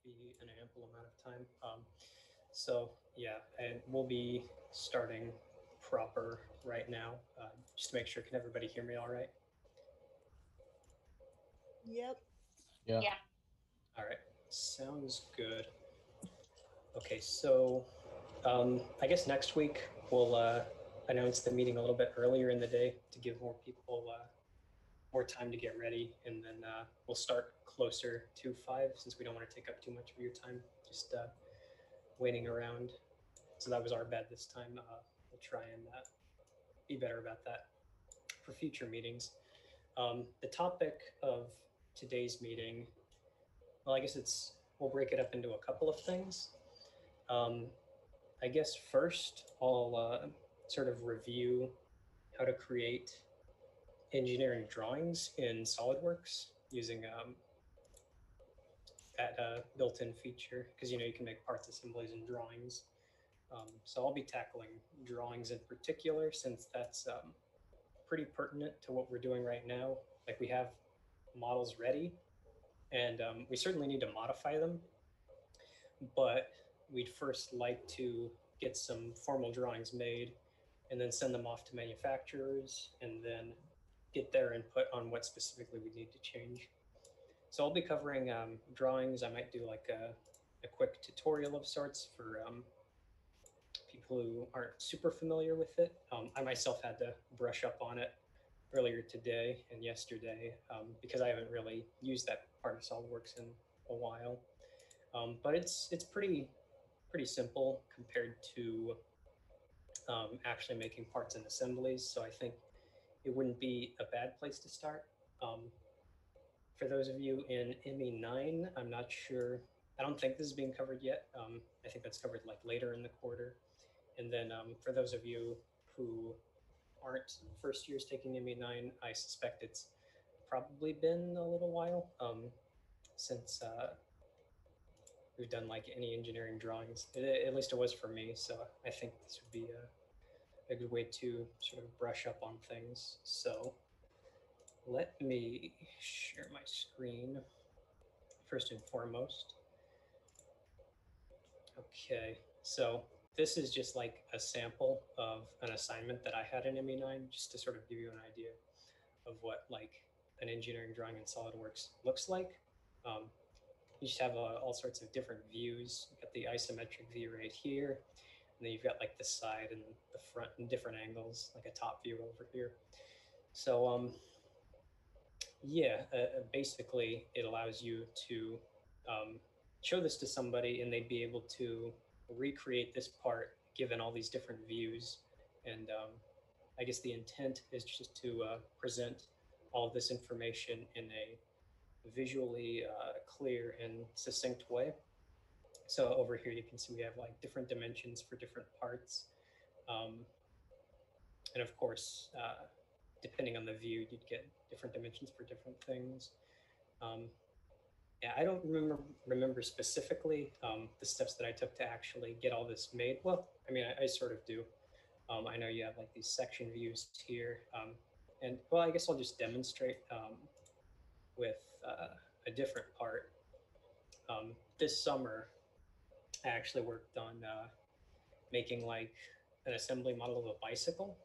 be an ample amount of time. So yeah, and we'll be starting proper right now, just to make sure. Can everybody hear me all right? Yep. Yeah. Yeah. All right, sounds good. Okay, so I guess next week we'll announce the meeting a little bit earlier in the day to give more people more time to get ready, and then we'll start closer to 5 since we don't want to take up too much of your time just waiting around. So that was our bad this time. We'll try and be better about that for future meetings. The topic of today's meeting, well, I guess we'll break it up into a couple of things. I guess first I'll sort of review how to create engineering drawings in SolidWorks using that built-in feature, because you can make parts assemblies and drawings. So I'll be tackling drawings in particular, since that's pretty pertinent to what we're doing right now. Like, we have models ready, and we certainly need to modify them, but we'd first like to get some formal drawings made and then send them off to manufacturers and then get their input on what specifically we need to change. So I'll be covering drawings. I might do like a quick tutorial of sorts for people who aren't super familiar with it. I myself had to brush up on it earlier today and yesterday because I haven't really used that part of SolidWorks in a while. But it's pretty simple compared to actually making parts and assemblies. So I think it wouldn't be a bad place to start. For those of you in ME9, I'm not sure. I don't think this is being covered yet. I think that's covered like later in the quarter. And then for those of you who aren't first years taking ME9, I suspect it's probably been a little while since we've done like any engineering drawings. At least it was for me. So I think this would be a good way to sort of brush up on things. So let me share my screen first and foremost. Okay, so this is just like a sample of an assignment that I had in ME9, just to sort of give you an idea of what like an engineering drawing in SolidWorks looks like. You just have all sorts of different views. You've got the isometric view right here, and then you've got like the side and the front in different angles, like a top view over here. So yeah, basically it allows you to show this to somebody and they'd be able to recreate this part given all these different views. And I guess the intent is just to present all of this information in a visually clear and succinct way. So over here you can see we have like different dimensions for different parts. And of course, depending on the view, you'd get different dimensions for different things. Yeah, I don't remember specifically the steps that I took to actually get all this made. Well, I mean, I sort of do. I know you have like these section views here. And well, I guess I'll just demonstrate with a different part. This summer, I actually worked on making like an assembly model of a bicycle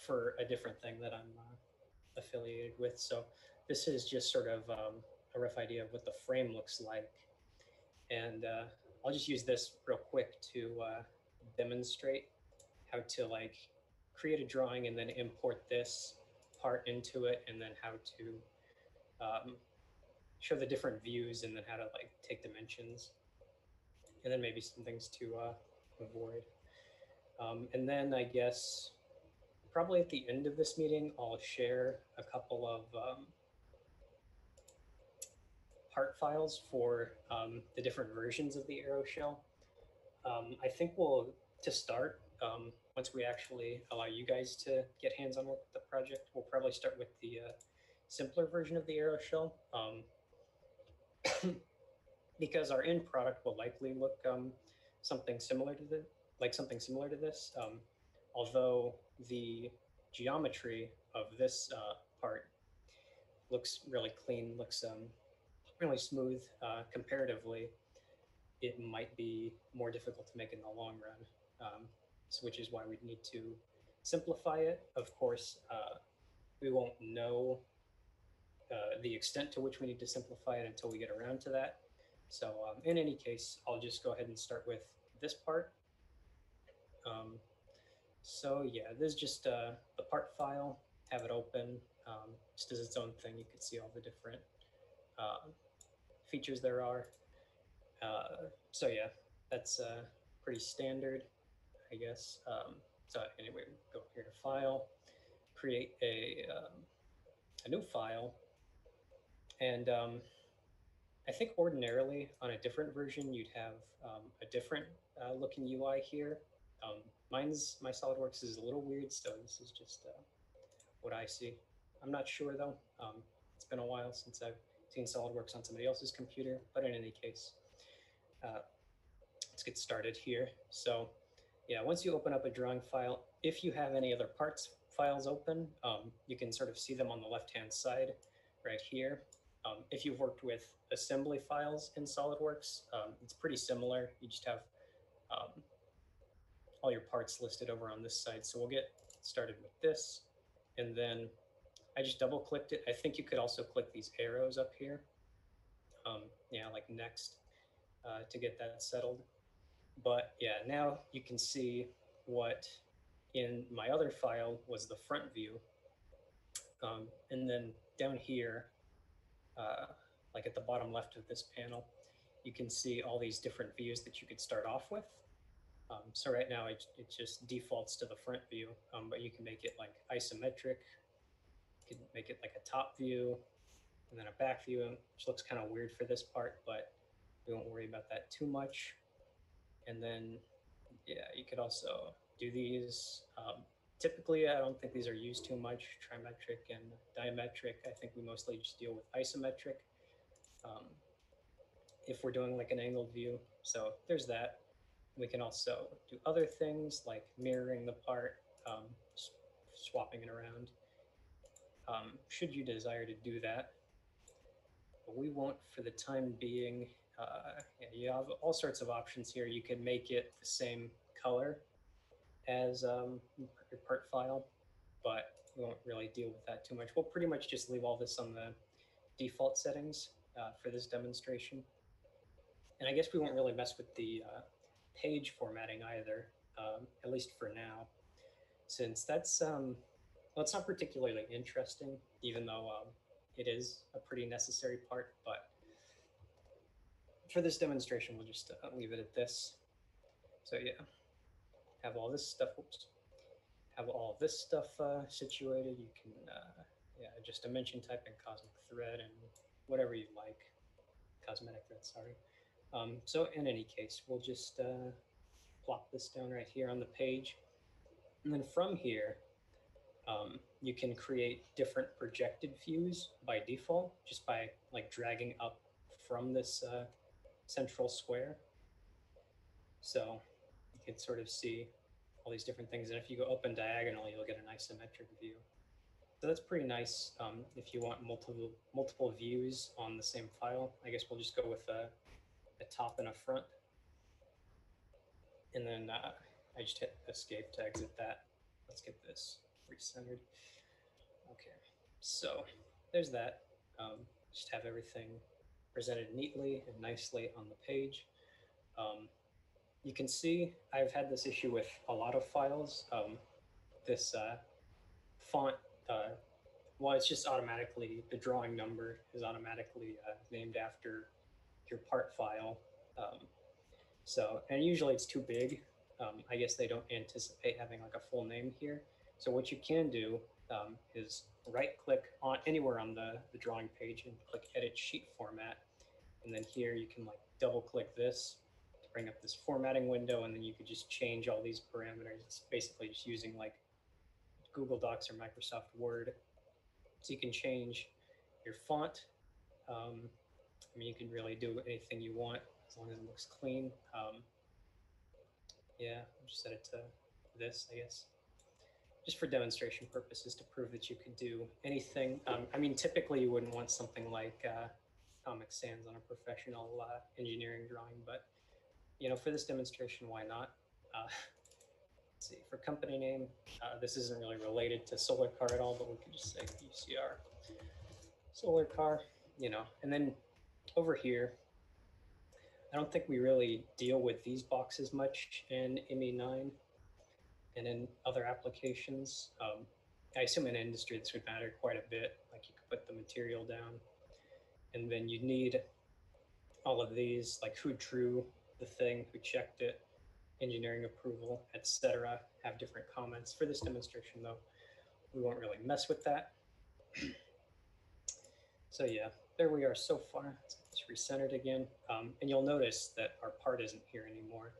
for a different thing that I'm affiliated with. So this is just sort of a rough idea of what the frame looks like. And I'll just use this real quick to demonstrate how to like create a drawing and then import this part into it, and then how to show the different views, and then how to like take dimensions, and then maybe some things to avoid. And then I guess probably at the end of this meeting, I'll share a couple of part files for the different versions of the aeroshell. I think to start, once we actually allow you guys to get hands-on work with the project, we'll probably start with the simpler version of the aeroshell, because our end product will likely look something similar to this. Although the geometry of this part looks really clean, looks really smooth comparatively, it might be more difficult to make in the long run, which is why we need to simplify it. Of course, we won't know the extent to which we need to simplify it until we get around to that. So in any case, I'll just go ahead and start with this part. Um, so yeah, this is just the part file, have it open, just as its own thing. You can see all the different uh, features there are. So yeah, that's pretty standard, I guess. So anyway, go here to File, create a new file, and I think ordinarily on a different version you'd have a different looking UI here. My SolidWorks is a little weird, so this is just what I see. I'm not sure though. It's been a while since I've seen SolidWorks on somebody else's computer, but in any case, uh, let's get started here. So yeah, once you open up a drawing file, if you have any other parts files open, you can sort of see them on the left-hand side right here. If you've worked with assembly files in SolidWorks, it's pretty similar. You just have all your parts listed over on this side. So we'll get started with this. And then I just double clicked it. I think you could also click these arrows up here. Yeah, like next to get that settled. But yeah, now you can see what in my other file was the front view. And then down here, like at the bottom left of this panel, you can see all these different views that you could start off with. So right now it just defaults to the front view, but you can make it like isometric. You can make it like a top view and then a back view, which looks kind of weird for this part, but we won't worry about that too much. And then, yeah, you could also do these. Typically, I don't think these are used too much, trimetric and diametric. I think we mostly just deal with isometric um, if we're doing like an angled view. So there's that. We can also do other things like mirroring the part, um, swapping it around, should you desire to do that. But we won't for the time being. Yeah, you have all sorts of options here. You can make it the same color as your part file, but we won't really deal with that too much. We'll pretty much just leave all this on the default settings for this demonstration. And I guess we won't really mess with the page formatting either, at least for now, since that's, well, it's not particularly interesting, even though it is a pretty necessary part, but for this demonstration, we'll just leave it at this. So yeah, have all this stuff, have all this stuff situated. You can, yeah, just dimension type and cosmic thread and whatever you like. Cosmetic thread, sorry. So in any case, we'll just plop this down right here on the page. And then from here, you can create different projected views by default, just by like dragging up from this central square. So you can sort of see all these different things. And if you go up and diagonal, you'll get an isometric view. So that's pretty nice if you want multiple views on the same file. I guess we'll just go with a top and a front. And then I just hit escape to exit that. Let's get this recentered. Okay, so there's that. Just have everything presented neatly and nicely on the page. You can see I've had this issue with a lot of files. This font, well, it's just automatically, the drawing number is automatically named after your part file. So, and usually it's too big. I guess they don't anticipate having like a full name here. So what you can do is right click on anywhere on the drawing page and click edit sheet format. And then here you can like double click this to bring up this formatting window. And then you could just change all these parameters. It's basically just using like Google Docs or Microsoft Word. So you can change your font. I mean, you can really do anything you want as long as it looks clean. Yeah, I'll just set it to this, I guess, just for demonstration purposes to prove that you could do anything. I mean, typically you wouldn't want something like Comic Sans on a professional engineering drawing, but for this demonstration, why not? Let's see, for company name, this isn't really related to Solar Car at all, but we could just say UCR Solar Car, and then over here, I don't think we really deal with these boxes much in ME9 and in other applications. I assume in industry this would matter quite a bit. Like you could put the material down, and then you'd need all of these, like who drew the thing, who checked it, engineering approval, etc. Have different comments. For this demonstration, though, we won't really mess with that. So yeah, there we are so far. It's recentered again. And you'll notice that our part isn't here anymore.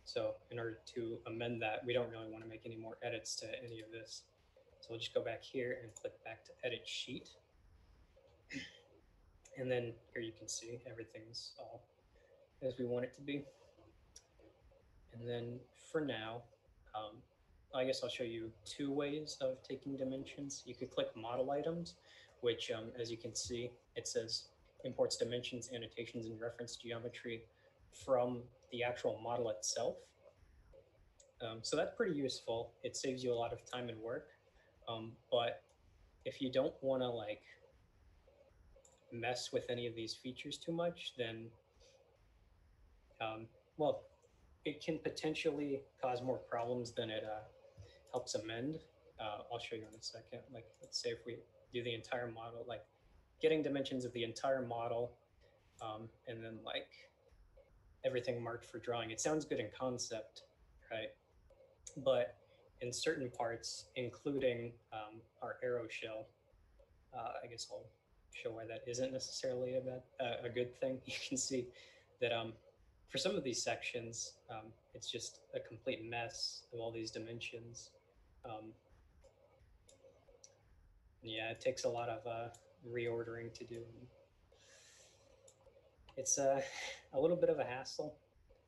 So in order to amend that, we don't really want to make any more edits to any of this. So we'll just go back here and click back to edit sheet. And then here you can see everything's all as we want it to be. And then for now, I guess I'll show you two ways of taking dimensions. You could click model items, which as you can see, it says imports dimensions, annotations, and reference geometry from the actual model itself. So that's pretty useful. It saves you a lot of time and work. But if you don't want to like mess with any of these features too much, then well, it can potentially cause more problems than it helps amend. I'll show you in a second. Like, let's say if we do the entire model, like getting dimensions of the entire model, and then like everything marked for drawing. It sounds good in concept, right? But in certain parts, including our aeroshell, I guess I'll show why that isn't necessarily a good thing. You can see that for some of these sections, it's just a complete mess of all these dimensions. Yeah, it takes a lot of reordering to do. It's a little bit of a hassle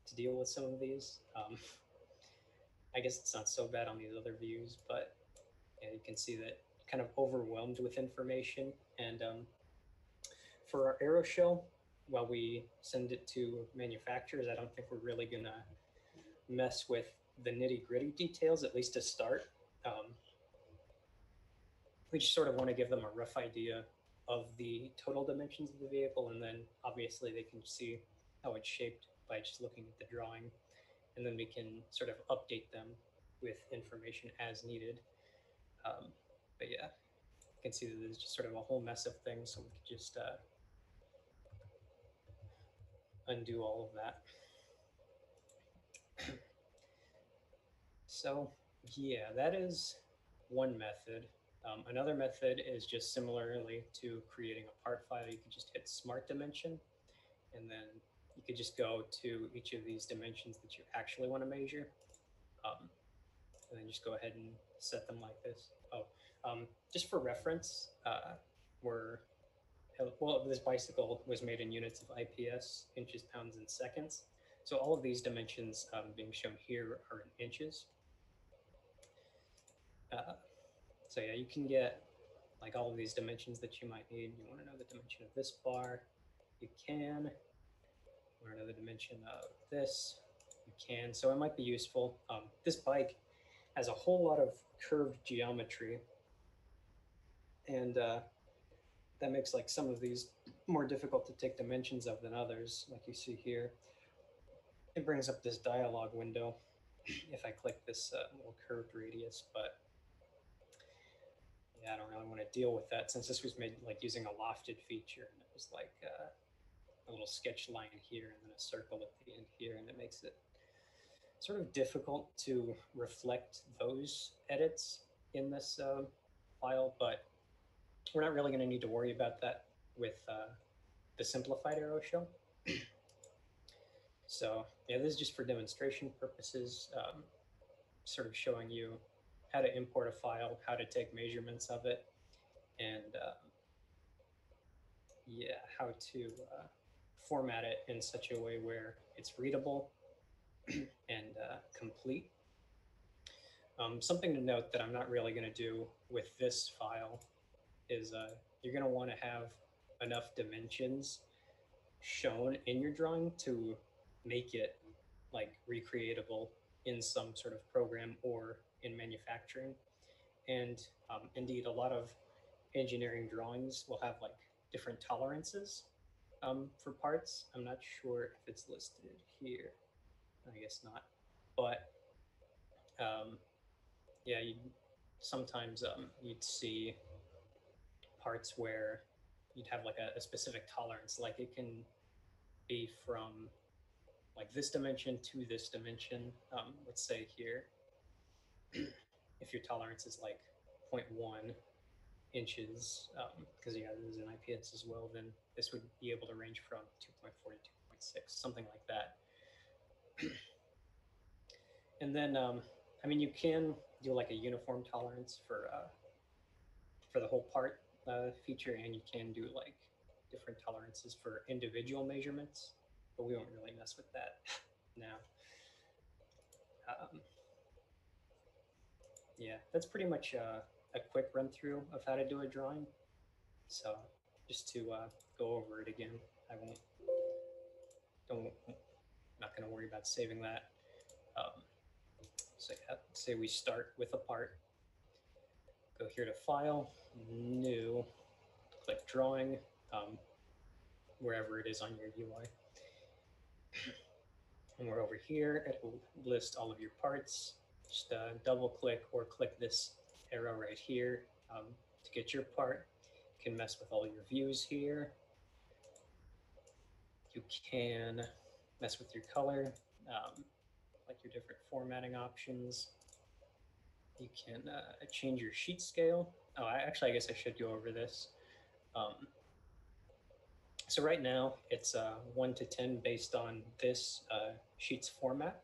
to deal with some of these. I guess it's not so bad on these other views, but yeah, you can see that kind of overwhelmed with information. And for our aeroshell, while we send it to manufacturers, I don't think we're really gonna mess with the nitty gritty details, at least to start. We just sort of want to give them a rough idea of the total dimensions of the vehicle, and then obviously they can see how it's shaped by just looking at the drawing, and then we can sort of update them with information as needed. But yeah, you can see that there's just sort of a whole mess of things, so we could just undo all of that. So yeah, that is one method. Another method is just similarly to creating a part file. You can just hit Smart Dimension, and then you could just go to each of these dimensions that you actually want to measure, and then just go ahead and set them like this. Just for reference, this bicycle was made in units of IPS, inches, pounds, and seconds. So all of these dimensions being shown here are in inches. So yeah, you can get like all of these dimensions that you might need. You want to know the dimension of this bar, you can. You want to know the dimension of this, you can. So it might be useful. This bike has a whole lot of curved geometry, and that makes like some of these more difficult to take dimensions of than others, like you see here. It brings up this dialog window if I click this little curved radius, but yeah, I don't really want to deal with that since this was made like using a lofted feature, and it was like a little sketch line here and then a circle at the end here, and it makes it sort of difficult to reflect those edits in this file, but we're not really going to need to worry about that with the simplified aeroshell. So yeah, this is just for demonstration purposes, sort of showing you how to import a file, how to take measurements of it, and yeah, how to format it in such a way where it's readable and complete. Something to note that I'm not really going to do with this file is you're going to want to have enough dimensions shown in your drawing to make it like recreatable in some sort of program or in manufacturing. And indeed, a lot of engineering drawings will have like different tolerances for parts. I'm not sure if it's listed here. I guess not. But um, yeah, you sometimes you'd see parts where you'd have like a specific tolerance, like it can be from like this dimension to this dimension. Let's say here, if your tolerance is like zero point 0.1 inches, because yeah, there's an IPS as well, then this would be able to range from 2.4 to 2.6, something like that. And then, I mean, you can do like a uniform tolerance for the whole part feature, and you can do like different tolerances for individual measurements, but we won't really mess with that now. Um, yeah, that's pretty much a quick run through of how to do a drawing. So just to go over it again, I won't, don't, not going to worry about saving that. Um, so yeah, say we start with a part, go here to File, New, click Drawing, wherever it is on your UI. And we're over here, it will list all of your parts. Just double click or click this arrow right here to get your part. You can mess with all your views here. You can mess with your color, like your different formatting options. You can change your sheet scale. Oh, I guess I should go over this. So right now it's 1 to 10 based on this sheet's format.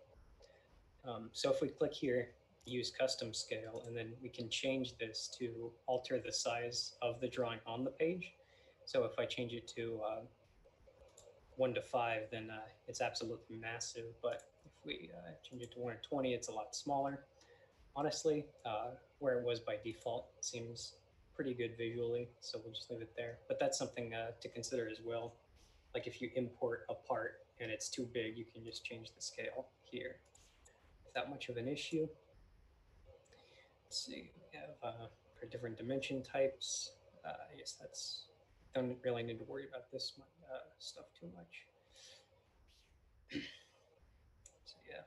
So if we click here, use custom scale, and then we can change this to alter the size of the drawing on the page. So if I change it to 1 to 5, then it's absolutely massive. But if we change it to 1 to 20, it's a lot smaller. Honestly, where it was by default seems pretty good visually, so we'll just leave it there. But that's something to consider as well. Like if you import a part and it's too big, you can just change the scale here without much of an issue. Let's see, we have for different dimension types. I guess that's, don't really need to worry about this stuff too much. So yeah,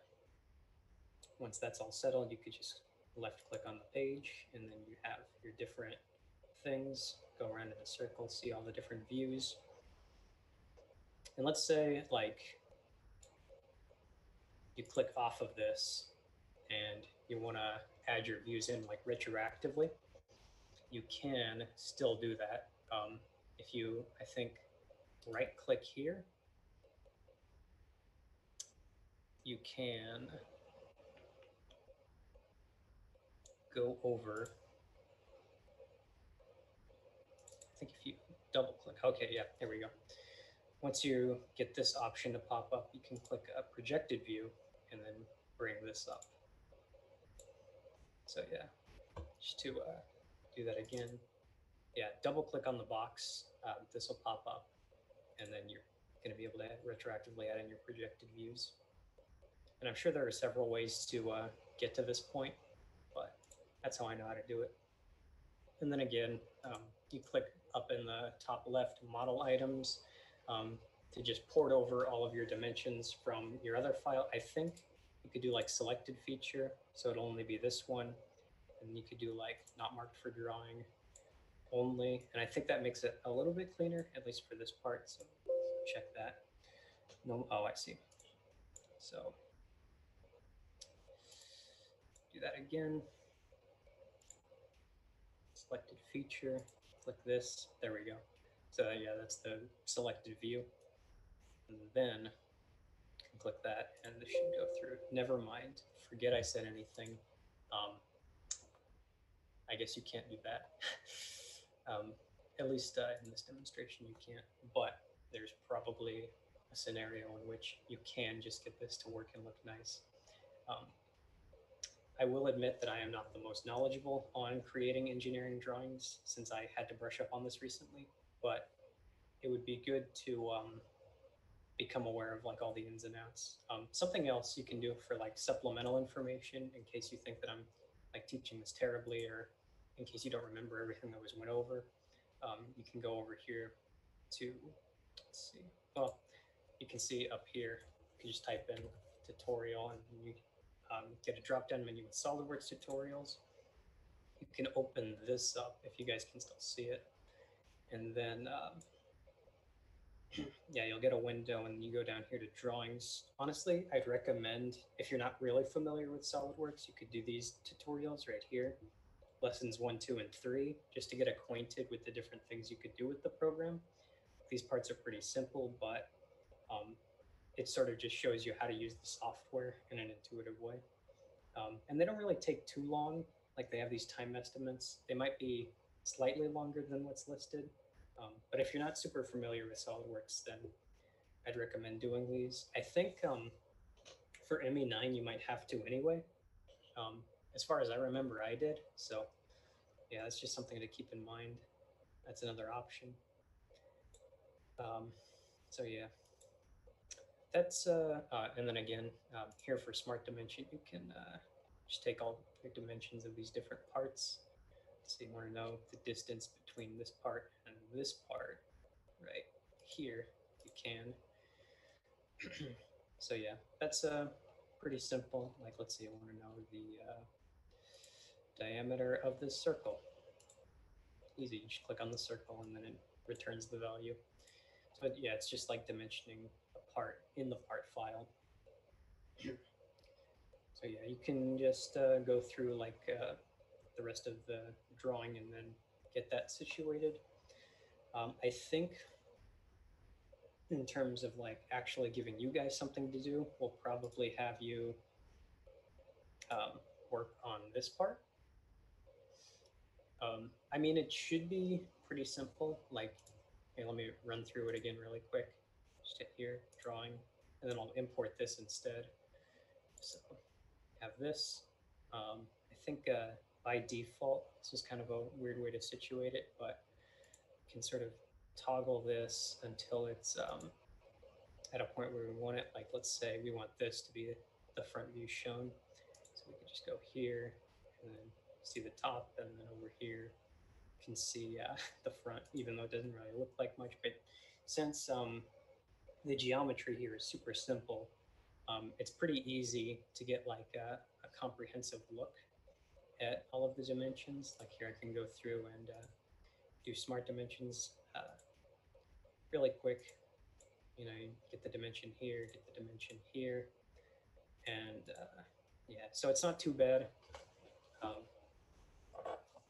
once that's all settled, you could just left click on the page and then you have your different things, go around in a circle, see all the different views. And let's say like you click off of this and you want to add your views in like retroactively, you can still do that. If you, I think, right click here, you can go over, I think if you double click, okay, yeah, there we go. Once you get this option to pop up, you can click a projected view and then bring this up. So yeah, just to do that again, yeah, double click on the box, this will pop up, and then you're going to be able to retroactively add in your projected views. And I'm sure there are several ways to get to this point, but that's how I know how to do it. And then again, you click up in the top left model items to just port over all of your dimensions from your other file. I think you could do like selected feature, so it'll only be this one. And you could do like not marked for drawing only. And I think that makes it a little bit cleaner, at least for this part. So check that. No, oh, I see. So do that again. Selected feature, click this, there we go. So yeah, that's the selected view. And then you can click that and this should go through. Never mind, forget I said anything. I guess you can't do that. At least in this demonstration you can't, but there's probably a scenario in which you can just get this to work and look nice. I will admit that I am not the most knowledgeable on creating engineering drawings since I had to brush up on this recently, but it would be good to become aware of like all the ins and outs. Something else you can do for like supplemental information in case you think that I'm like teaching this terribly, or in case you don't remember everything that was went over, you can go over here to, let's see, well, you can see up here, you can just type in tutorial and you get a drop down menu with SolidWorks tutorials. You can open this up if you guys can still see it. And then, yeah, you'll get a window and you go down here to drawings. Honestly, I'd recommend, if you're not really familiar with SolidWorks, you could do these tutorials right here, lessons 1, 2, and 3, just to get acquainted with the different things you could do with the program. These parts are pretty simple, but it sort of just shows you how to use the software in an intuitive way. And they don't really take too long. Like, they have these time estimates. They might be slightly longer than what's listed. But if you're not super familiar with SolidWorks, then I'd recommend doing these. I think for ME9, you might have to anyway. As far as I remember, I did. So yeah, that's just something to keep in mind. That's another option. So yeah, that's, and then again, here for Smart Dimension, you can just take all the dimensions of these different parts. So you want to know the distance between this part and this part right here, you can. So yeah, that's pretty simple. Like, let's see, I want to know the diameter of this circle. Easy, you just click on the circle and then it returns the value. So yeah, it's just like dimensioning a part in the part file. So yeah, you can just go through like the rest of the drawing and then get that situated. I think in terms of like actually giving you guys something to do, we'll probably have you work on this part. I mean, it should be pretty simple. Like, okay, let me run through it again really quick. Just hit here, drawing, and then I'll import this instead. So have this. I think by default, this is kind of a weird way to situate it, but you can sort of toggle this until it's at a point where we want it. Like, let's say we want this to be the front view shown. So we can just go here and then see the top, and then over here you can see the front, even though it doesn't really look like much. But since the geometry here is super simple, it's pretty easy to get like a comprehensive look at all of the dimensions. Like here, I can go through and do smart dimensions really quick. You know, you get the dimension here, get the dimension here, and yeah, so it's not too bad.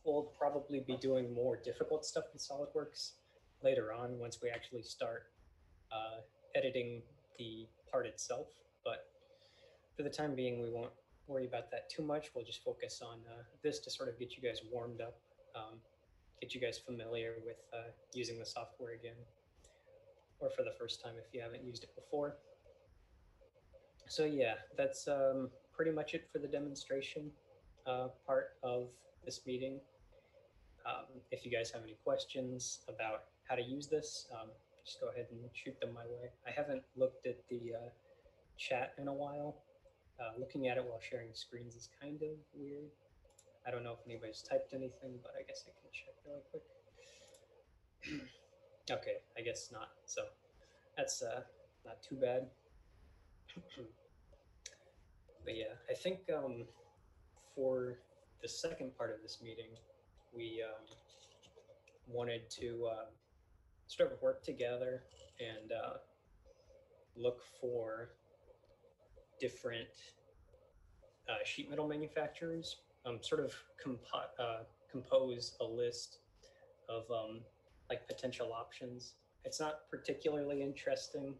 We'll probably be doing more difficult stuff in SolidWorks later on once we actually start editing the part itself. But for the time being, we won't worry about that too much. We'll just focus on this to sort of get you guys warmed up, get you guys familiar with using the software again, or for the first time if you haven't used it before. So yeah, that's pretty much it for the demonstration part of this meeting. If you guys have any questions about how to use this, just go ahead and shoot them my way. I haven't looked at the chat in a while. Looking at it while sharing screens is kind of weird. I don't know if anybody's typed anything, but I guess I can check really quick. Okay, I guess not. So that's not too bad. But yeah, I think for the second part of this meeting, we wanted to sort of work together and look for different sheet metal manufacturers, sort of compose a list of like potential options. It's not particularly interesting.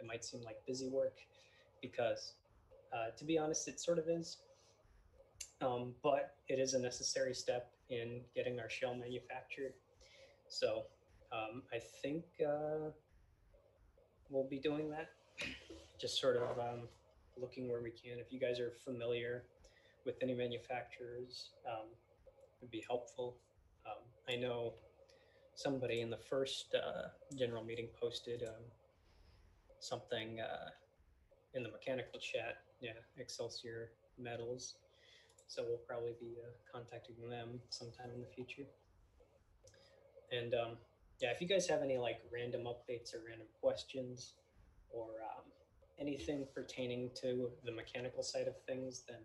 It might seem like busy work because, to be honest, it sort of is. But it is a necessary step in getting our shell manufactured. So I think we'll be doing that. Just sort of looking where we can. If you guys are familiar with any manufacturers, it'd be helpful. I know somebody in the first general meeting posted something in the mechanical chat. Yeah, Excelsior Metals. So we'll probably be contacting them sometime in the future. And yeah, if you guys have any like random updates or random questions or anything pertaining to the mechanical side of things, then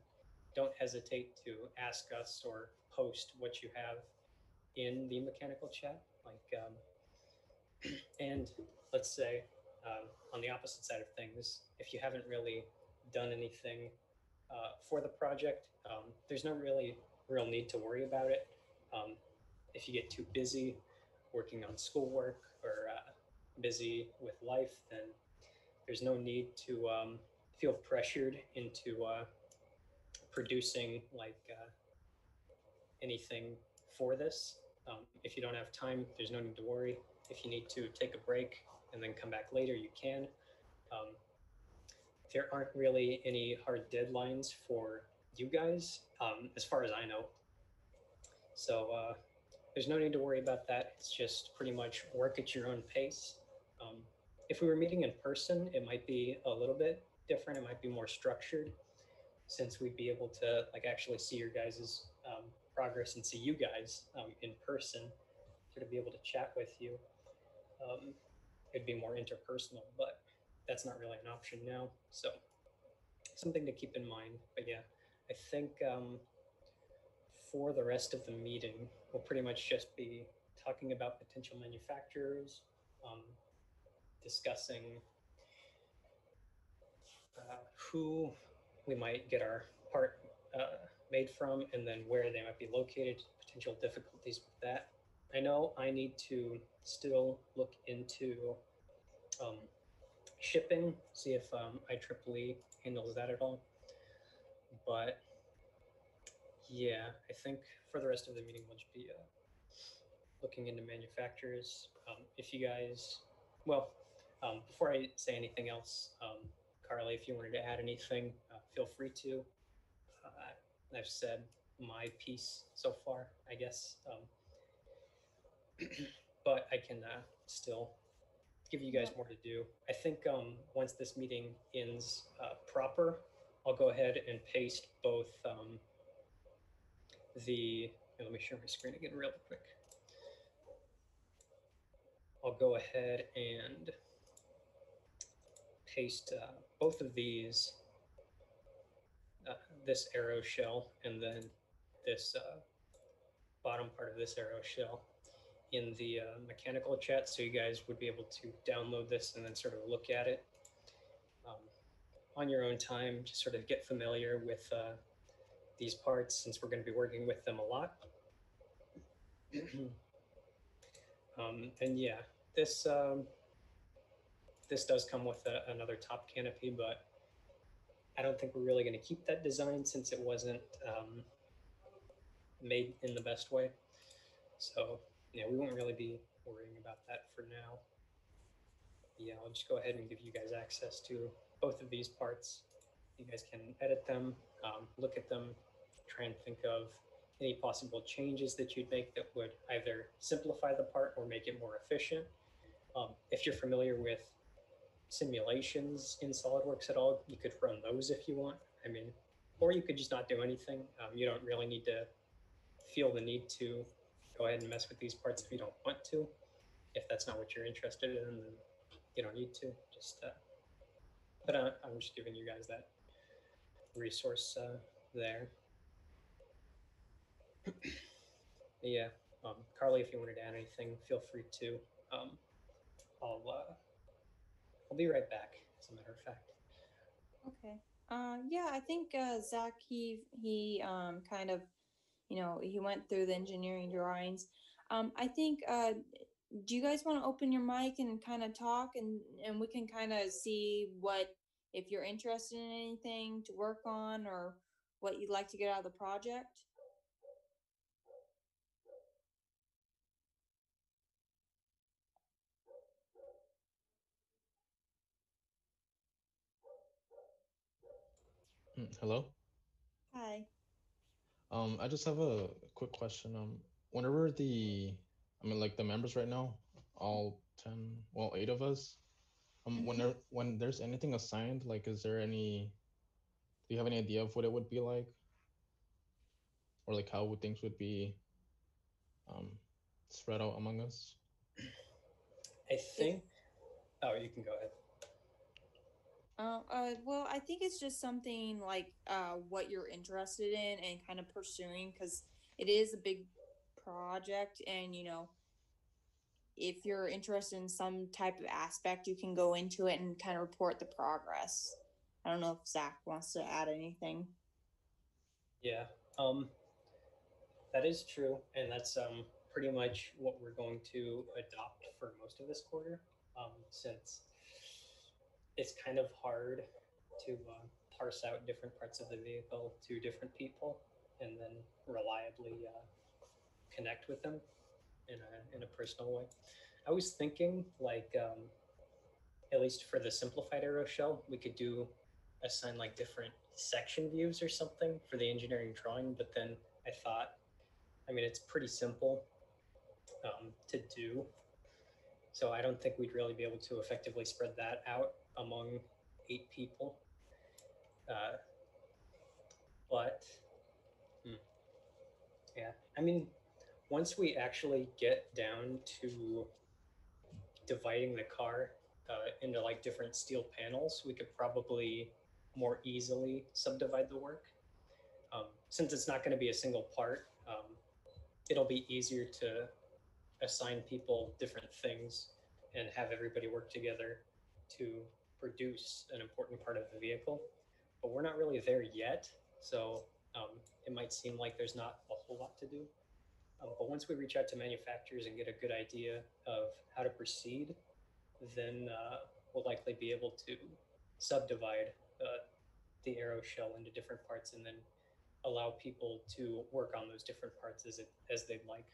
don't hesitate to ask us or post what you have in the mechanical chat. And let's say on the opposite side of things, if you haven't really done anything for the project, there's no really real need to worry about it. Um, if you get too busy working on schoolwork or busy with life, then there's no need to feel pressured into producing like anything for this. If you don't have time, there's no need to worry. If you need to take a break and then come back later, you can. Um, there aren't really any hard deadlines for you guys, as far as I know. So there's no need to worry about that. It's just pretty much work at your own pace. Um, if we were meeting in person, it might be a little bit different. It might be more structured since we'd be able to like actually see your guys' progress and see you guys in person, sort of be able to chat with you. Um, it'd be more interpersonal, but that's not really an option now. So something to keep in mind. But yeah, I think for the rest of the meeting, we'll pretty much just be talking about potential manufacturers, um, discussing who we might get our part made from, and then where they might be located, potential difficulties with that. I know I need to still look into um, shipping, see if IEEE handles that at all. But yeah, I think for the rest of the meeting, we'll just be looking into manufacturers. If you guys, well, before I say anything else, Karlie, if you wanted to add anything, feel free to. I've said my piece so far, I guess, but I can still give you guys Yep. more to do. I think once this meeting ends proper, I'll go ahead and paste both the. Let me share my screen again real quick. I'll go ahead and paste both of these, uh, this arrow shell and then this bottom part of this arrow shell in the mechanical chat so you guys would be able to download this and then sort of look at it um, on your own time, just sort of get familiar with these parts since we're going to be working with them a lot. And yeah, this this does come with another top canopy, but I don't think we're really going to keep that design since it wasn't made in the best way. So yeah, we won't really be worrying about that for now. Yeah, I'll just go ahead and give you guys access to both of these parts. You guys can edit them, look at them, try and think of any possible changes that you'd make that would either simplify the part or make it more efficient. If you're familiar with simulations in SolidWorks at all, you could run those if you want. I mean, or you could just not do anything. You don't really need to feel the need to go ahead and mess with these parts if you don't want to. If that's not what you're interested in, then you don't need to. Just, but I'm just giving you guys that resource there. Yeah, Karlie, if you wanted to add anything, feel free to. Um, I'll I'll be right back. As a matter of fact. Okay. Yeah, I think Zach he kind of he went through the engineering drawings. I think do you guys want to open your mic and kind of talk and we can kind of see what if you're interested in anything to work on or what you'd like to get out of the project? Hello. Hi. I just have a quick question. Whenever the, I mean, like the members right now, all 10, well, 8 of us. When there's anything assigned, like, is there any? Do you have any idea of what it would be like, or like how things would be um, spread out among us? I think. Oh, you can go ahead. Well, I think it's just something like what you're interested in and kind of pursuing because it is a big project, and if you're interested in some type of aspect, you can go into it and kind of report the progress. I don't know if Zach wants to add anything. Yeah, um, that is true, and that's pretty much what we're going to adopt for most of this quarter, since it's kind of hard to parse out different parts of the vehicle to different people and then reliably connect with them in a personal way. I was thinking, like, at least for the simplified aeroshell, we could do assign like different section views or something for the engineering drawing. But then I thought, I mean, it's pretty simple to do, so I don't think we'd really be able to effectively spread that out among 8 people. Uh, but hmm, yeah, I mean, once we actually get down to dividing the car into like different steel panels, we could probably more easily subdivide the work. Since it's not going to be a single part, it'll be easier to assign people different things and have everybody work together to produce an important part of the vehicle. But we're not really there yet, so it might seem like there's not a whole lot to do. But once we reach out to manufacturers and get a good idea of how to proceed, then we'll likely be able to subdivide the arrow shell into different parts and then allow people to work on those different parts as they'd like.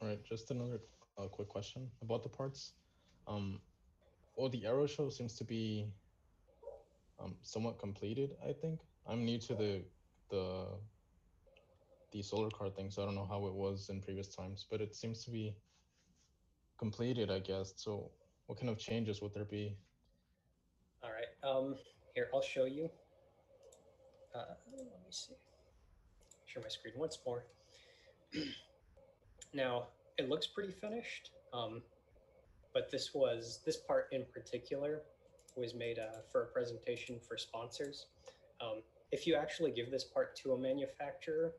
All right, just another quick question about the parts. Um, well, the arrow show seems to be somewhat completed. I think I'm new to the the solar car thing, so I don't know how it was in previous times, but it seems to be completed, I guess. So, what kind of changes would there be? All right. Here, I'll show you. Let me see. Share my screen once more. Now, it looks pretty finished, but this part in particular was made for a presentation for sponsors. If you actually give this part to a manufacturer,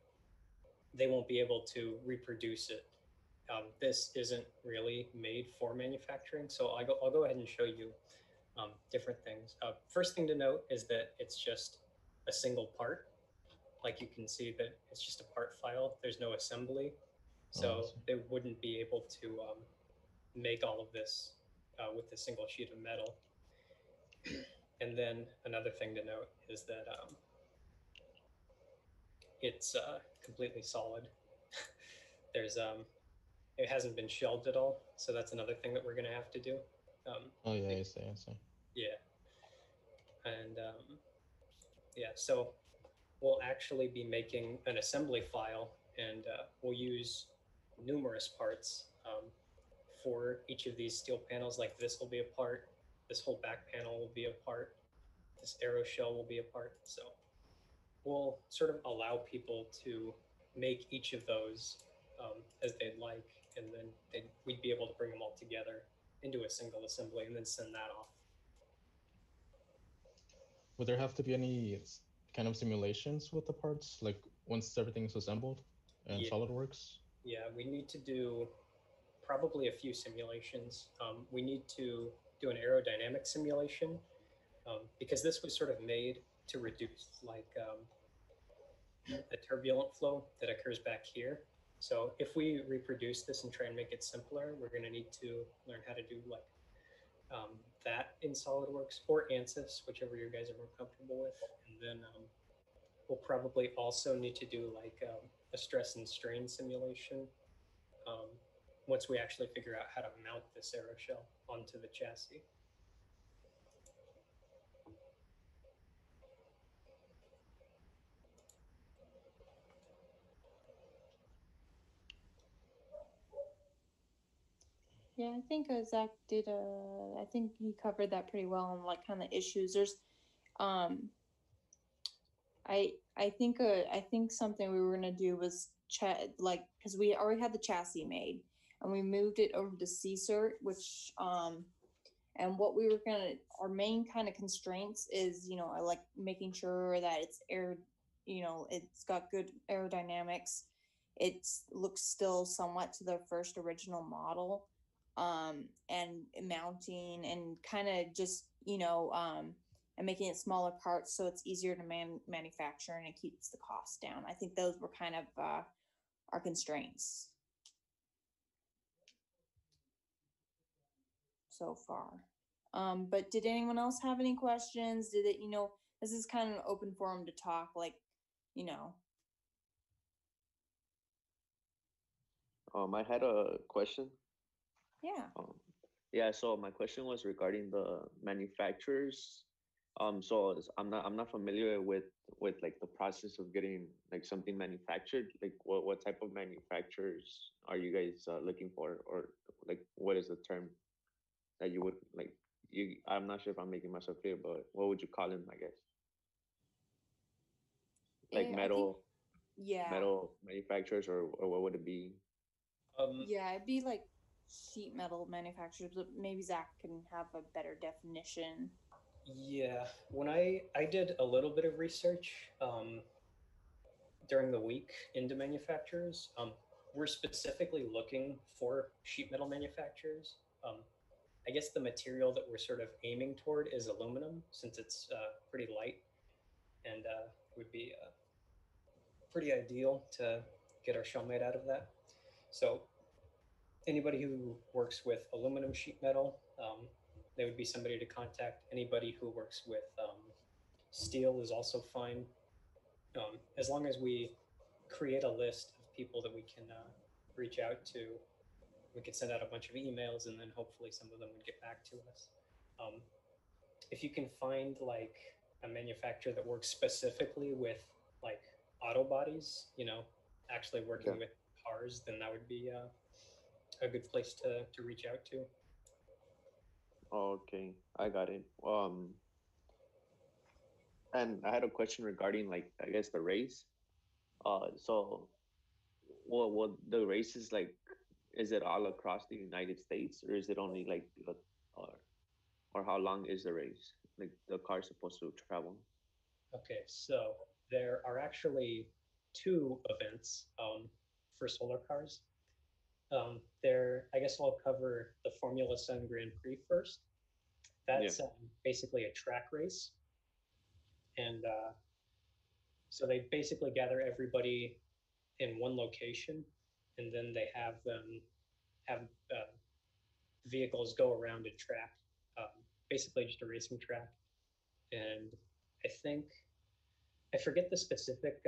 they won't be able to reproduce it. This isn't really made for manufacturing, so I'll go ahead and show you different things. First thing to note is that it's just a single part. Like you can see that it's just a part file. There's no assembly, Oh, I so see. they wouldn't be able to make all of this with a single sheet of metal. And then another thing to note is that it's completely solid. There's it hasn't been shelved at all, so that's another thing that we're going to have to do. Oh yeah, I see. I see. Yeah, and yeah, so we'll actually be making an assembly file, and we'll use numerous parts for each of these steel panels. Like this will be a part, this whole back panel will be a part, this arrow shell will be a part. So we'll sort of allow people to make each of those as they'd like, and then we'd be able to bring them all together into a single assembly and then send that off. Would there have to be any kind of simulations with the parts, like once everything's assembled and Yeah, SolidWorks? yeah, we need to do probably a few simulations. We need to do an aerodynamic simulation because this was sort of made to reduce like the turbulent flow that occurs back here. So if we reproduce this and try and make it simpler, we're going to need to learn how to do like that in SolidWorks or ANSYS, whichever you guys are more comfortable with. And then we'll probably also need to do like a stress and strain simulation um, once we actually figure out how to mount this aeroshell onto the chassis. Yeah, I think Zach did. I think he covered that pretty well on like kind of issues. Um, I think something we were gonna do was like because we already had the chassis made and we moved it over to CSERT, which and what we were gonna our main kind of constraints is like making sure that it's air, it's got good aerodynamics. It looks still somewhat to the first original model, and mounting and kind of just and making it smaller parts so it's easier to manufacture and it keeps the cost down. I think those were kind of our constraints so far. But did anyone else have any questions? Did it, this is kind of an open forum to talk, like, you know, I had a question. yeah. Yeah, so my question was regarding the manufacturers. So I'm not familiar with like the process of getting like something manufactured. Like what type of manufacturers are you guys looking for, or like what is the term that you would like? I'm not sure if I'm making myself clear, but what would you call them? I guess like I think, yeah. metal manufacturers, or what would it be? Yeah, it'd be like sheet metal manufacturers, but maybe Zach can have a better definition. Yeah, when I did a little bit of research during the week into manufacturers, we're specifically looking for sheet metal manufacturers. I guess the material that we're sort of aiming toward is aluminum, since it's pretty light and would be pretty ideal to get our shell made out of that. So anybody who works with aluminum sheet metal, they would be somebody to contact. Anybody who works with steel is also fine, as long as we create a list of people that we can reach out to. We could send out a bunch of emails, and then hopefully some of them would get back to us. Um, if you can find like a manufacturer that works specifically with like auto bodies, actually working Yeah. with cars, then that would be a good place to reach out to. Okay, I got it. And I had a question regarding like I guess the race. So what the race is like? Is it all across the United States, or is it only like or or how long is the race? Like the car supposed to travel? Okay, so there are actually two events for solar cars. I guess I'll cover the Formula Sun Grand Prix first. Yeah. That's basically a track race, and so they basically gather everybody in one location, and then they have them have vehicles go around a track, basically just a racing track. And I think I forget the specific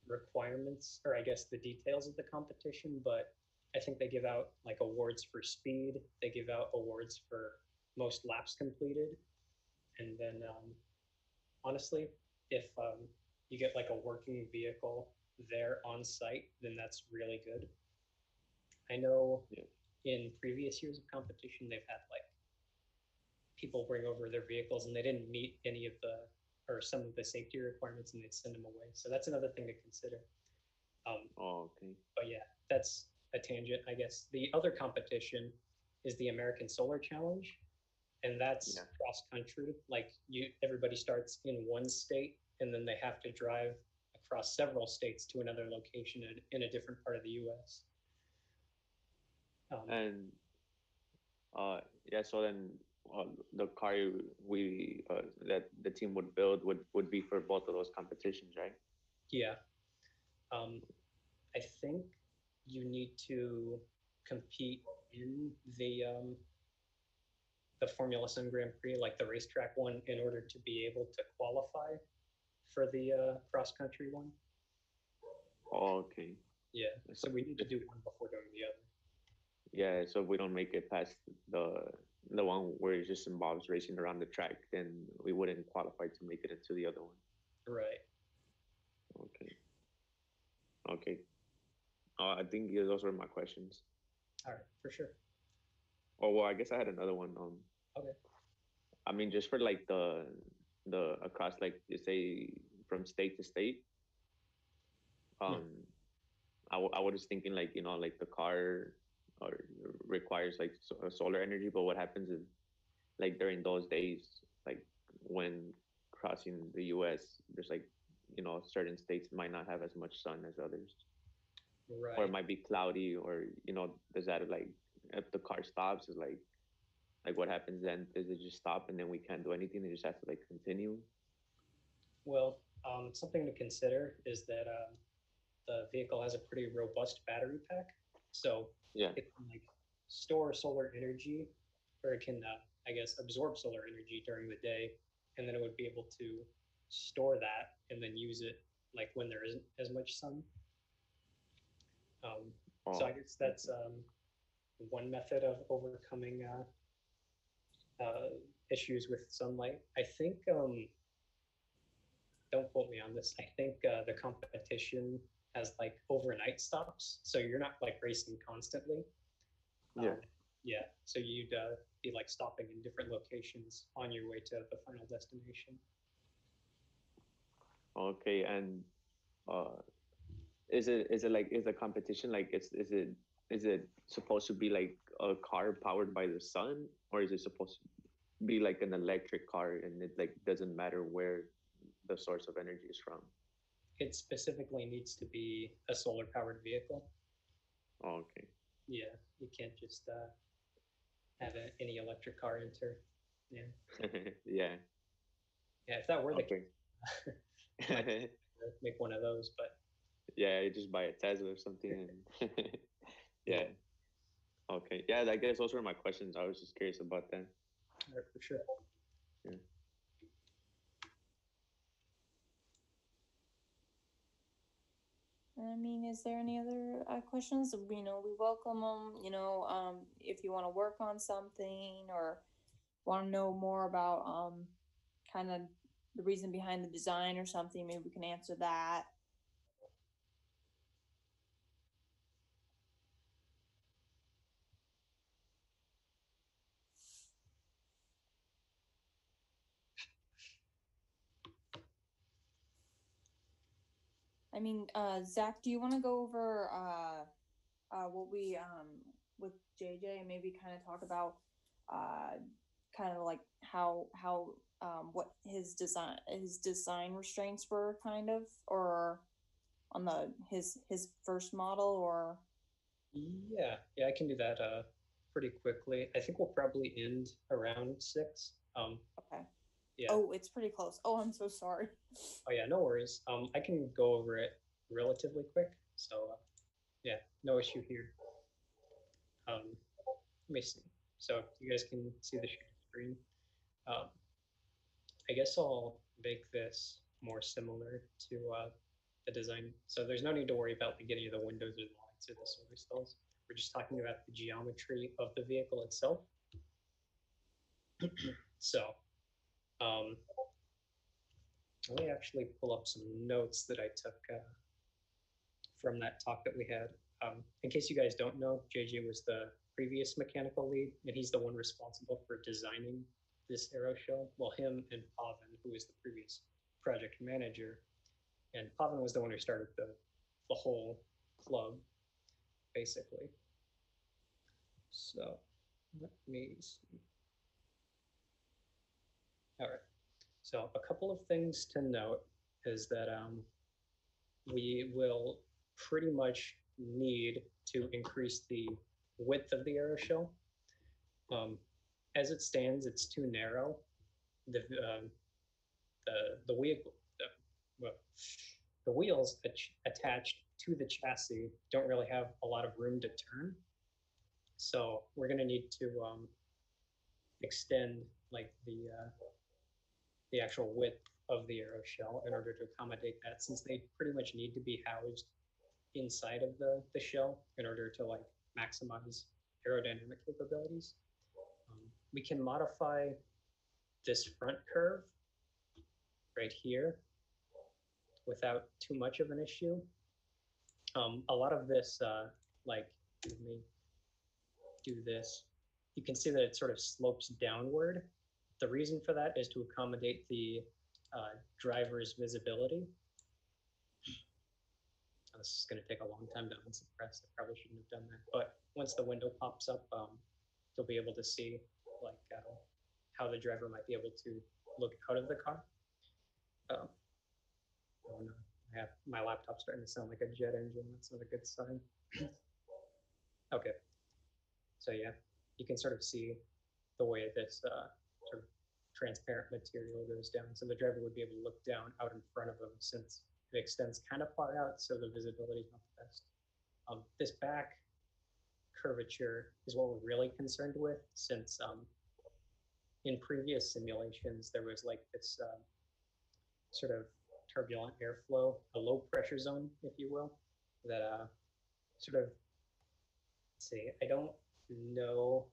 requirements, or I guess the details of the competition, but I think they give out like awards for speed. They give out awards for most laps completed, and then honestly, if you get like a working vehicle there on site, then that's really good. I know Yeah. in previous years of competition, they've had like people bring over their vehicles and they didn't meet any of the or some of the safety requirements, and they'd send them away. So that's another thing to consider. Oh, okay. But yeah, that's a tangent, I guess. The other competition is the American Solar Challenge, and that's Yeah. cross country. Like everybody starts in one state, and then they have to drive across several states to another location in a different part of the U.S. And yeah, so then the car we that the team would build would be for both of those competitions, right? Yeah, um, I think you need to compete in the Formula Sun Grand Prix, like the racetrack one, in order to be able to qualify for the cross country one. Oh, okay. Yeah, So so we need to do one before doing the other. yeah, so if we don't make it past the one where it just involves racing around the track, then we wouldn't qualify to make it into the other one. Right. Okay. Okay. I think those were my questions. All right, for sure. Oh well, I guess I had another one. Okay. I mean, just for like the across, like you say, from state to state. Um, I was thinking like, like the car or requires like solar energy, but what happens is like during those days, like when crossing the U.S., there's like, certain states might not have as much sun as others, or it Right. might be cloudy, or does that like if the car stops, is like what happens then? Does it just stop and then we can't do anything? It just has to like continue. Well, something to consider is that the vehicle has a pretty robust battery pack, so Yeah. it can like store solar energy, or it can, I guess, absorb solar energy during the day, and then it would be able to store that and then use it like when there isn't as much sun. So Oh, I guess that's one method of overcoming issues with sunlight. I think, don't quote me on this. I think the competition has like overnight stops, so you're not like racing constantly. yeah. Um, yeah, so you'd be like stopping in different locations on your way to the final destination. Okay. And uh, is it like is the competition like is it supposed to be like a car powered by the sun, or is it supposed to be like an electric car and it like doesn't matter where the source of energy is from? It specifically needs to be a solar powered vehicle. Oh, okay. Yeah, you can't just have any electric car enter. Yeah, Yeah. yeah. If that were the Okay. case, you might make one of those, but Yeah, you just buy a Tesla or something and yeah, yeah. Okay. Yeah, I guess those were my questions. I was just curious about that. for sure. Yeah. I mean, is there any other questions? We welcome them. If you want to work on something or want to know more about kind of the reason behind the design or something, maybe we can answer that. I mean, Zach, do you want to go over what we with JJ and maybe kind of talk about uh, kind of like how what his design restraints were kind of, or on his first model, or Yeah, yeah, I can do that pretty quickly. I think we'll probably end around 6. okay. Yeah. Oh, it's pretty close. Oh, I'm so sorry. Oh yeah, no worries. I can go over it relatively quick. So yeah, no issue here. Let me see. So you guys can see the shared screen. Um, I guess I'll make this more similar to the design. So there's no need to worry about getting the windows or the lights or the solar cells. We're just talking about the geometry of the vehicle itself. So um, let me actually pull up some notes that I took from that talk that we had. In case you guys don't know, JJ was the previous mechanical lead, and he's the one responsible for designing this aeroshell. Well, him and Pavan, who was the previous project manager, and Pavan was the one who started the whole club, basically. So let me see. All right. So a couple of things to note is that we will pretty much need to increase the width of the aeroshell. Um, as it stands, it's too narrow. The the wheel the, well, the wheels attached to the chassis don't really have a lot of room to turn. So we're going to need to extend like the actual width of the aeroshell in order to accommodate that, since they pretty much need to be housed inside of the shell in order to like maximize aerodynamic capabilities. We can modify this front curve right here without too much of an issue. A lot of this, like, give me do this, you can see that it sort of slopes downward. The reason for that is to accommodate the driver's visibility. This is going to take a long time to unsuppress. I probably shouldn't have done that. But once the window pops up, you'll be able to see like how the driver might be able to look out of the car. Oh no, I have my laptop starting to sound like a jet engine. That's not a good sign. Okay, so yeah, you can sort of see the way this sort of transparent material goes down. So the driver would be able to look down out in front of them since it extends kind of far out, so the visibility is not the best. This back curvature is what we're really concerned with, since in previous simulations there was like this sort of turbulent airflow, a low pressure zone, if you will, that sort of, let's see, I don't know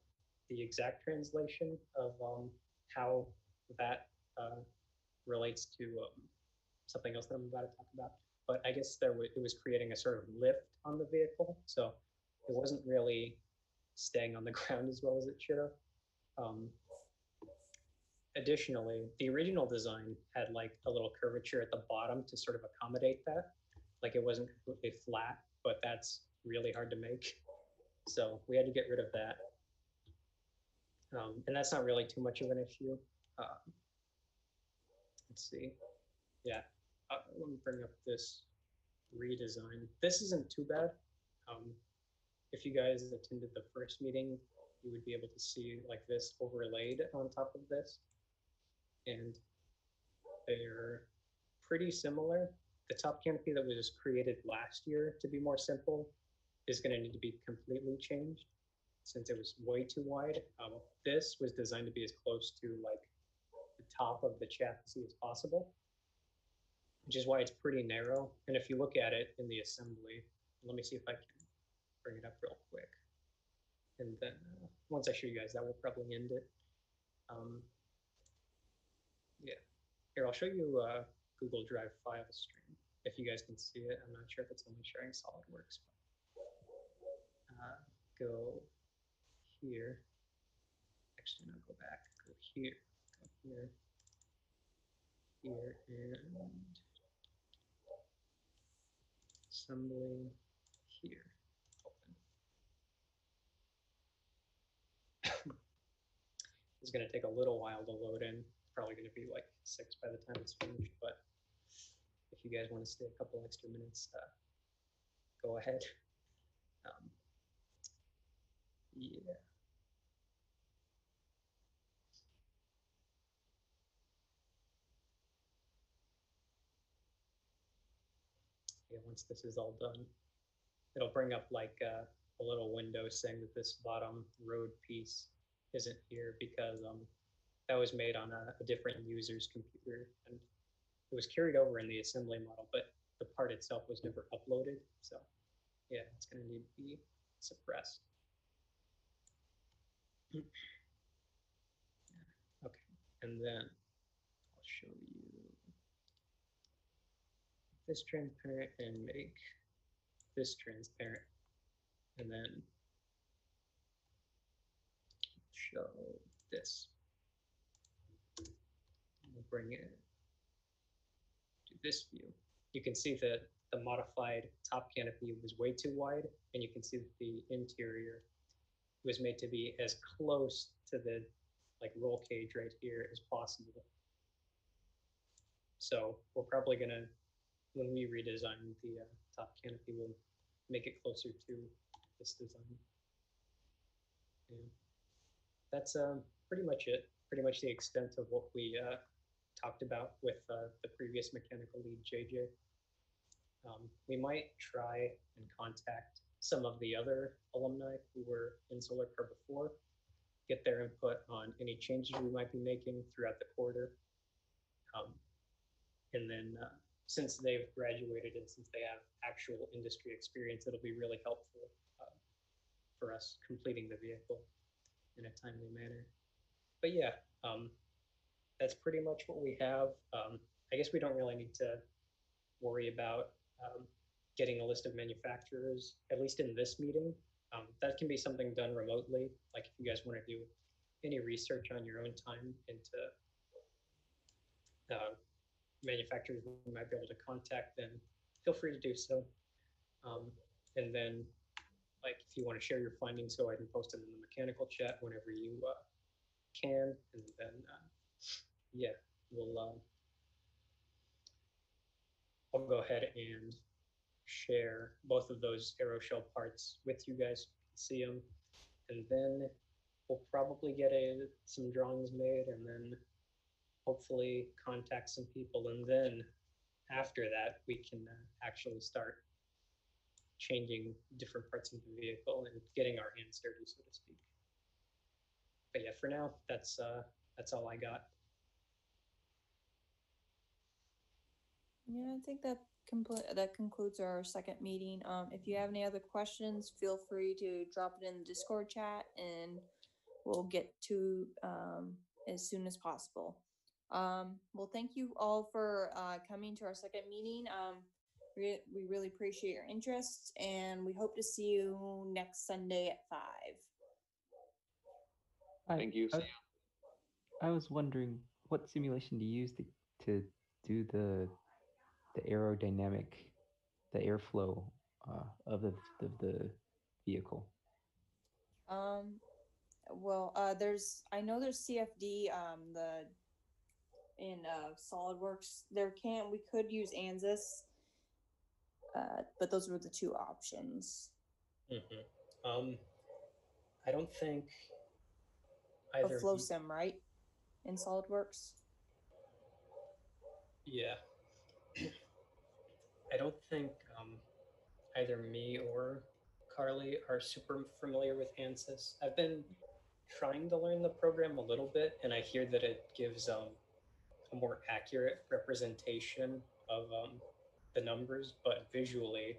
the exact translation of how that relates to something else that I'm about to talk about. But I guess it was creating a sort of lift on the vehicle, so it wasn't really staying on the ground as well as it should have. Additionally, the original design had like a little curvature at the bottom to sort of accommodate that. Like it wasn't completely flat, but that's really hard to make. So we had to get rid of that. And that's not really too much of an issue. Let's see. Yeah, let me bring up this redesign. This isn't too bad. If you guys attended the first meeting, you would be able to see like this overlaid on top of this. And they're pretty similar. The top canopy that was created last year to be more simple is going to need to be completely changed since it was way too wide. This was designed to be as close to like the top of the chassis as possible, which is why it's pretty narrow. And if you look at it in the assembly, let me see if I can bring it up real quick. And then once I show you guys that, we'll probably end it. Yeah, here, I'll show you Google Drive file stream if you guys can see it. I'm not sure if it's only sharing SolidWorks. But, go here. Actually, no, go back. Go here. Go here. Here and assembly here. Open. It's going to take a little while to load in. Probably going to be like 6 by the time it's finished, but if you guys want to stay a couple extra minutes, go ahead. Yeah. Yeah, once this is all done, it'll bring up like a little window saying that this bottom road piece isn't here because that was made on a different user's computer, and it was carried over in the assembly model, but the part itself was never uploaded. So yeah, it's going to need to be suppressed. Okay, and then I'll show you this transparent and make this transparent, and then show this. We'll bring it to this view. You can see that the modified top canopy was way too wide, and you can see that the interior was made to be as close to the like roll cage right here as possible. So we're probably gonna, when we redesign the top canopy, we'll make it closer to this design. Yeah. That's pretty much it. Pretty much the extent of what we talked about with the previous mechanical lead, JJ. We might try and contact some of the other alumni who were in SolarCar before, get their input on any changes we might be making throughout the quarter. And then since they've graduated and since they have actual industry experience, it'll be really helpful for us completing the vehicle in a timely manner. But yeah, that's pretty much what we have. I guess we don't really need to worry about getting a list of manufacturers, at least in this meeting. That can be something done remotely. Like if you guys want to do any research on your own time into uh, manufacturers we might be able to contact, then feel free to do so. And then, like, if you want to share your findings, go ahead and post them in the mechanical chat whenever you can. And then, yeah, we'll I'll go ahead and share both of those aeroshell parts with you guys, see them, and then we'll probably get some drawings made, and then hopefully contact some people, and then after that we can actually start changing different parts of the vehicle and getting our hands dirty, so to speak. But yeah, for now, that's all I got. Yeah, I think that concludes our second meeting. If you have any other questions, feel free to drop it in the Discord chat, and we'll get to as soon as possible. Well, thank you all for coming to our second meeting. We really appreciate your interest, and we hope to see you next Sunday at 5. Thank you. I was wondering, what simulation do you use to do the aerodynamic, the airflow of the vehicle? Well, I know there's CFD, in SolidWorks. We could use ANSYS, but those were the two options. I don't think Or either. FlowSim, right? In SolidWorks. Yeah. I don't think either me or Karlie are super familiar with ANSYS. I've been trying to learn the program a little bit, and I hear that it gives a more accurate representation of the numbers, but visually,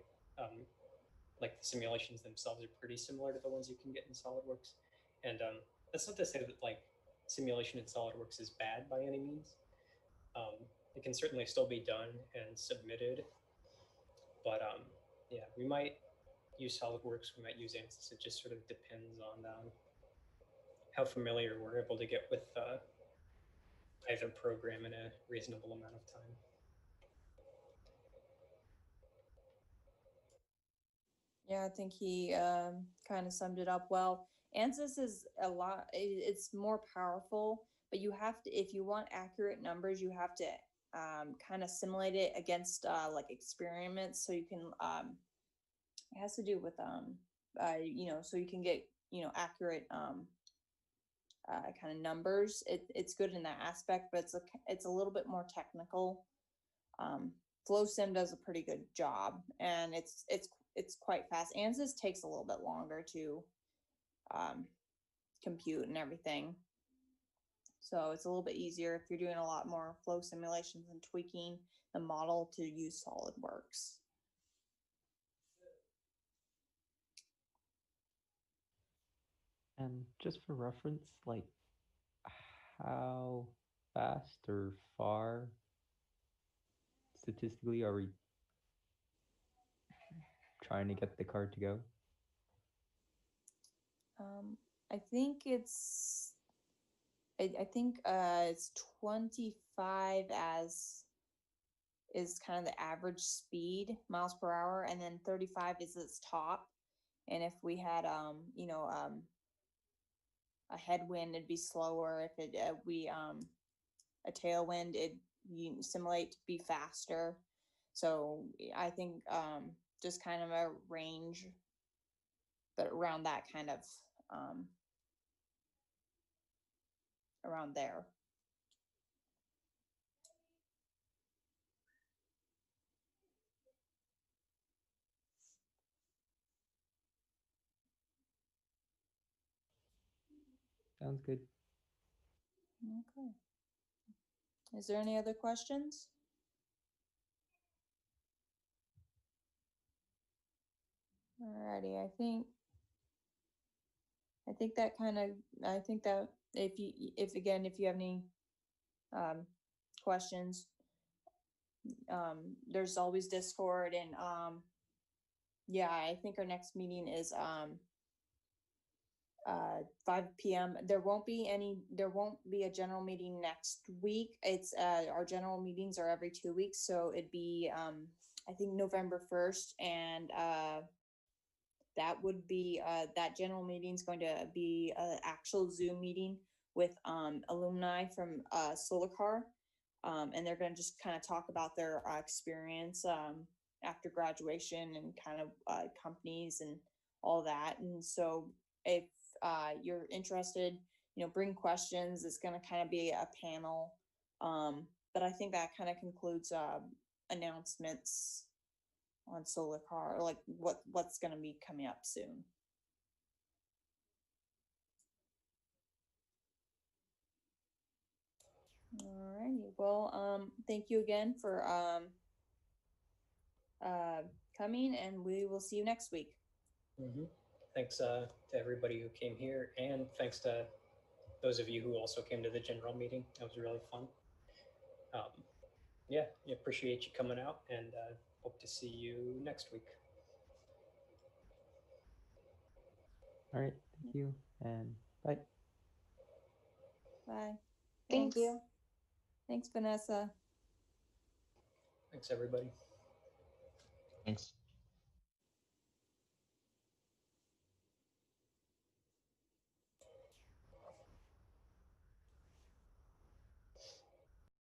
like the simulations themselves are pretty similar to the ones you can get in SolidWorks. And that's not to say that like simulation in SolidWorks is bad by any means. It can certainly still be done and submitted, but yeah, we might use SolidWorks, we might use ANSYS. It just sort of depends on how familiar we're able to get with either program in a reasonable amount of time. Yeah, I think he kind of summed it up well. ANSYS is it's more powerful, but you have to, if you want accurate numbers, you have to kind of simulate it against like experiments, so you can it has to do with so you can get accurate kind of numbers. It's good in that aspect, but it's a little bit more technical. FlowSim does a pretty good job, and it's quite fast. ANSYS takes a little bit longer to compute and everything. So it's a little bit easier if you're doing a lot more flow simulations and tweaking the model to use SolidWorks. And just for reference, like how fast or far statistically are we trying to get the car to go? I think it's 25 as is kind of the average speed, miles per hour, and then 35 is its top. And if we had a headwind, it'd be slower. If it a tailwind, you simulate to be faster. So I think just kind of a range, but around that kind of around there. Sounds good. Okay. Is there any other questions? Alrighty, I think that if you have any questions, there's always Discord, and yeah, I think our next meeting is 5 p.m. There won't be a general meeting next week. It's our general meetings are every 2 weeks, so it'd be I think November 1st, and that would be that general meeting is going to be an actual Zoom meeting with alumni from Solar, and they're going to just kind of talk about their experience after graduation and kind of companies and all that. And so if you're interested, bring questions. It's going to kind of be a panel, but I think that kind of concludes announcements on Solar, like what's going to be coming up soon. Alrighty. Well, thank you again for coming, and we will see you next week. Mm-hmm. Thanks to everybody who came here, and thanks to those of you who also came to the general meeting. That was really fun. Yeah, appreciate you coming out, and hope to see you next week. All right. Thank you, and bye. Bye. Thank you. Thanks, Vanessa. Thanks, everybody. Thanks.